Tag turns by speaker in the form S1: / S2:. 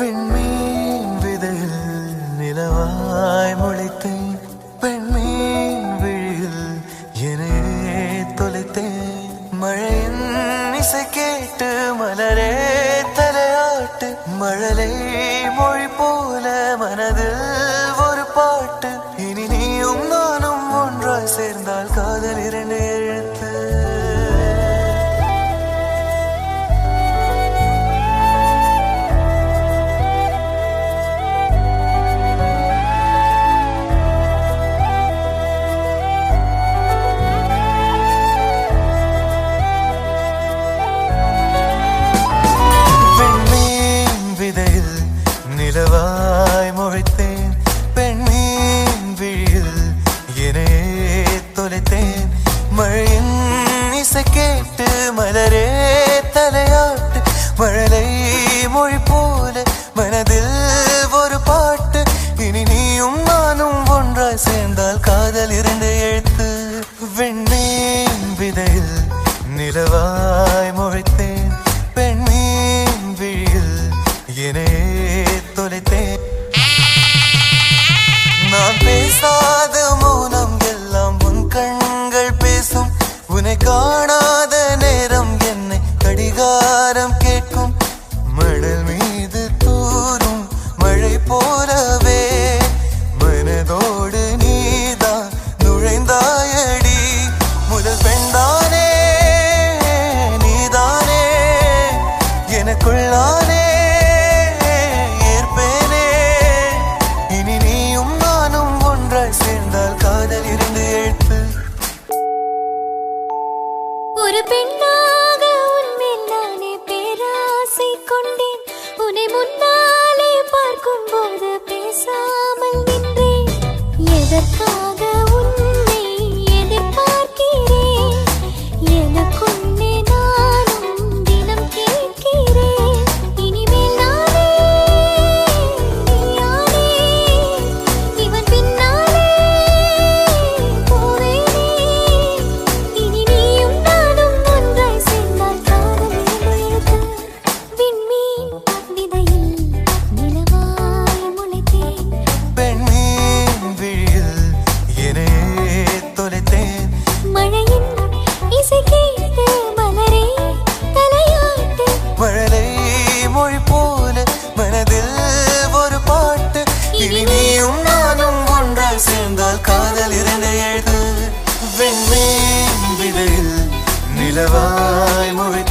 S1: விண்மீன் விதையில் நிலவாய் முளைத்தேன். பெண்மீன் விழியில் என்னையே தொலைத்தேன். மழையின் இசை கேட்டு மலரே தலையாட்டு. மழலை மொழி போல மனதில் ஒரு பாட்டு. இனி நீயும் நானும் ஒன்றாய் சேர்ந்தால் காதல் இரண்டு எழுத்து. நிலவாய் முளைத்தேன். பெண்மீன் விழியில் என்னையே தொலைத்தேன். மழையின் இசை கேட்டு மலரே தலையாட்டு. மழலை மொழி போல மனதில் ஒரு பாட்டு. இனி நீயும் நானும் ஒன்றாய் சேர்ந்தால் காதல் இரண்டு எழுத்து. விண்மீன் விதையில் நிலவாய் முளைத்தேன். பெண்மீன் விழியில் என்னையே தொலைத்தேன். நான் பேசாத மௌனம் எல்லாம் உன் கண்கள் பேசும். உன்னை காணாத நேரம் என்னை கடிகாரம் கேட்கும். மணல் மீது தூரும் மழை போலவே மனதோடு நீதான் நுழைந்தாயடி. முதல் பெண்தானே நீதானே எனக்குள்ளானே.
S2: ஒரு பெண்ணாக உன்மேல் நானே பேராசை கொண்டேன். உன்னை முன்னாலே பார்க்கும் போது பேசாமல் நின்றேன். எதற்காக உன்னை எதிர்பார்க்கிறேன்? எனக்குள்ளே நானும் தினம் கேட்கிறேன். இனிமேல் நானே நீயானே. இவன் பின்னாலே போவேனே. இனி நீயும் நானும் ஒன்றாய் சேர்ந்தால் காதல் எழுத்து. விண்மீன் விதையில் நிலவாய் முளைத்தேன்.
S1: பெண்மீன் விழியில் என்னையே தொலைத்தேன்.
S2: மழையின் இசை கேட்டு மலரே தலையாட்டு.
S1: மழலை மொழி போல மனதில் ஒரு பாட்டு. இனி நீயும் நானும் ஒன்றாய் சேர்ந்தால் காதல் இரண்டு எழுத்து. விண்மீன் விதையில் நிலவாய் முளைத்தேன்.